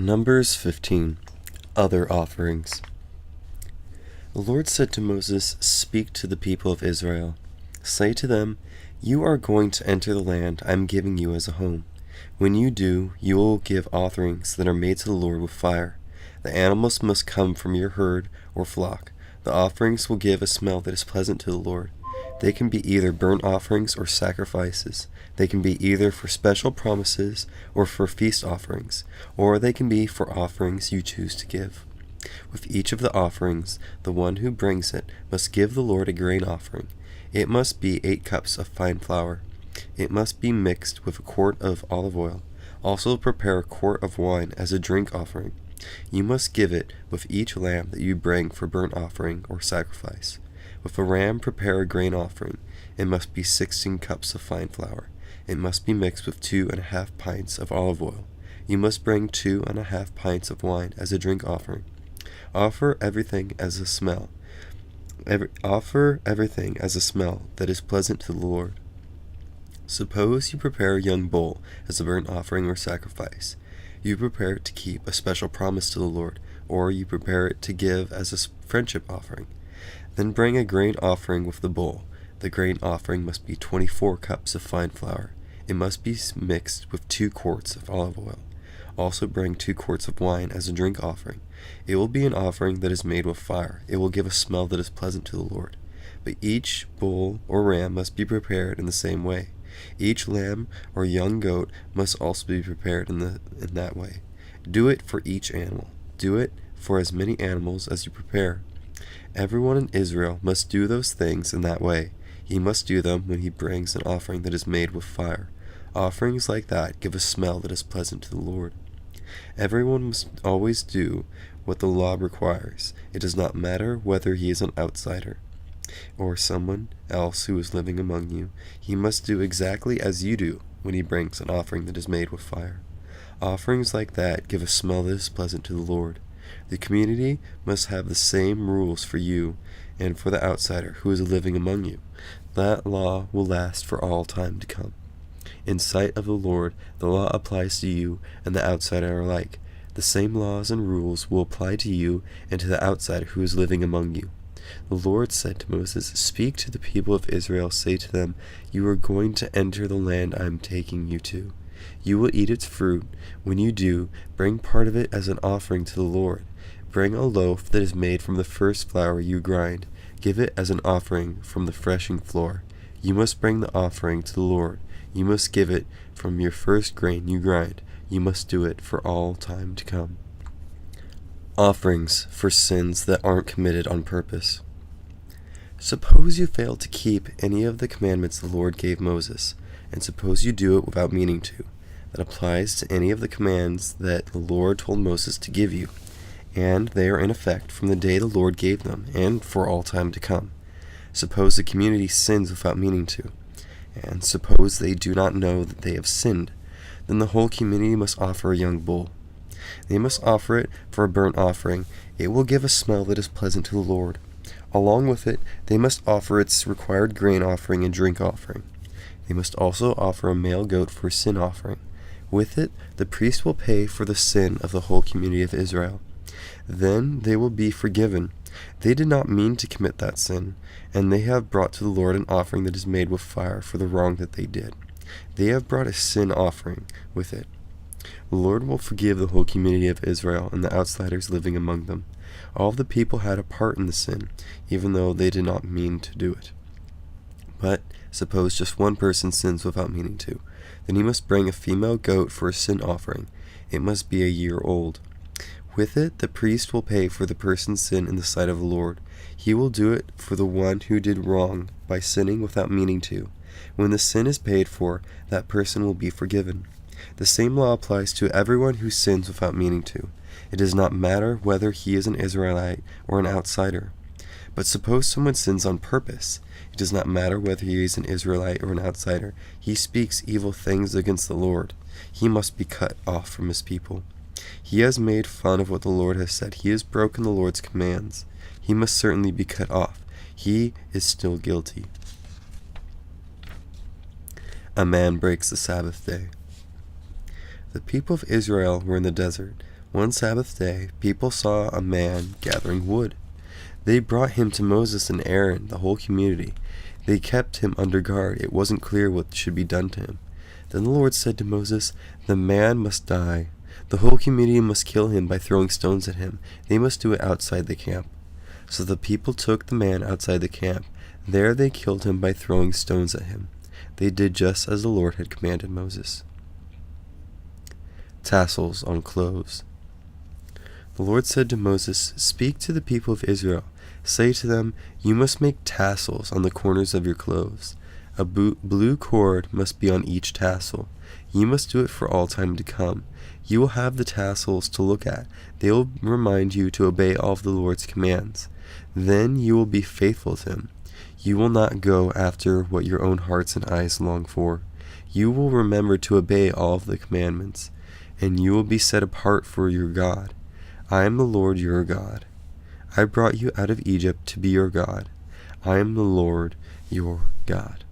Numbers 15. Other offerings. The Lord said to Moses, "Speak to the people of Israel. Say to them, 'You are going to enter the land I am giving you as a home. When you do, you will give offerings that are made to the Lord with fire. The animals must come from your herd or flock. The offerings will give a smell that is pleasant to the Lord. They can be either burnt offerings or sacrifices. They can be either for special promises or for feast offerings, or they can be for offerings you choose to give. With each of the offerings, the one who brings it must give the Lord a grain offering. It must be 8 cups of fine flour. It must be mixed with a quart of olive oil. Also prepare a quart of wine as a drink offering. You must give it with each lamb that you bring for burnt offering or sacrifice. With a ram prepare a grain offering. It must be 16 cups of fine flour. It must be mixed with 2.5 pints of olive oil. You must bring 2.5 pints of wine as a drink offering. Offer everything as a smell. Offer everything as a smell that is pleasant to the Lord. Suppose you prepare a young bull as a burnt offering or sacrifice. You prepare it to keep a special promise to the Lord, or you prepare it to give as a friendship offering. Then bring a grain offering with the bull. The grain offering must be 24 cups of fine flour. It must be mixed with 2 quarts of olive oil. Also bring 2 quarts of wine as a drink offering. It will be an offering that is made with fire. It will give a smell that is pleasant to the Lord. But each bull or ram must be prepared in the same way. Each lamb or young goat must also be prepared in that way. Do it for each animal. Do it for as many animals as you prepare. Everyone in Israel must do those things in that way. He must do them when he brings an offering that is made with fire. Offerings like that give a smell that is pleasant to the Lord. Everyone must always do what the law requires. It does not matter whether he is an outsider or someone else who is living among you. He must do exactly as you do when he brings an offering that is made with fire. Offerings like that give a smell that is pleasant to the Lord. The community must have the same rules for you and for the outsider who is living among you. That law will last for all time to come. In sight of the Lord, the law applies to you and the outsider alike. The same laws and rules will apply to you and to the outsider who is living among you. The Lord said to Moses, "Speak to the people of Israel, say to them, 'You are going to enter the land I am taking you to. You will eat its fruit. When you do, bring part of it as an offering to the Lord. Bring a loaf that is made from the first flour you grind. Give it as an offering from the threshing floor. You must bring the offering to the Lord. You must give it from your first grain you grind. You must do it for all time to come.'" Offerings for sins that aren't committed on purpose. Suppose you fail to keep any of the commandments the Lord gave Moses, and suppose you do it without meaning to. That applies to any of the commands that the Lord told Moses to give you, and they are in effect from the day the Lord gave them, and for all time to come. Suppose the community sins without meaning to, and suppose they do not know that they have sinned. Then the whole community must offer a young bull. They must offer it for a burnt offering. It will give a smell that is pleasant to the Lord. Along with it, they must offer its required grain offering and drink offering. They must also offer a male goat for a sin offering. With it, the priest will pay for the sin of the whole community of Israel. Then they will be forgiven. They did not mean to commit that sin, and they have brought to the Lord an offering that is made with fire for the wrong that they did. They have brought a sin offering with it. The Lord will forgive the whole community of Israel and the outsiders living among them. All the people had a part in the sin, even though they did not mean to do it. But suppose just one person sins without meaning to. Then he must bring a female goat for a sin offering. It must be a year old. With it, the priest will pay for the person's sin in the sight of the Lord. He will do it for the one who did wrong by sinning without meaning to. When the sin is paid for, that person will be forgiven. The same law applies to everyone who sins without meaning to. It does not matter whether he is an Israelite or an outsider. But suppose someone sins on purpose. It does not matter whether he is an Israelite or an outsider. He speaks evil things against the Lord. He must be cut off from his people. He has made fun of what the Lord has said. He has broken the Lord's commands. He must certainly be cut off. He is still guilty. A man breaks the Sabbath day. The people of Israel were in the desert. One Sabbath day, people saw a man gathering wood. They brought him to Moses and Aaron, the whole community. They kept him under guard. It wasn't clear what should be done to him. Then the Lord said to Moses, "The man must die. The whole community must kill him by throwing stones at him. They must do it outside the camp." So the people took the man outside the camp. There they killed him by throwing stones at him. They did just as the Lord had commanded Moses. Tassels on clothes. The Lord said to Moses, "Speak to the people of Israel. Say to them, you must make tassels on the corners of your clothes. A blue cord must be on each tassel. You must do it for all time to come. You will have the tassels to look at. They will remind you to obey all of the Lord's commands. Then you will be faithful to him. You will not go after what your own hearts and eyes long for. You will remember to obey all of the commandments, and you will be set apart for your God. I am the Lord your God. I brought you out of Egypt to be your God. I am the Lord your God."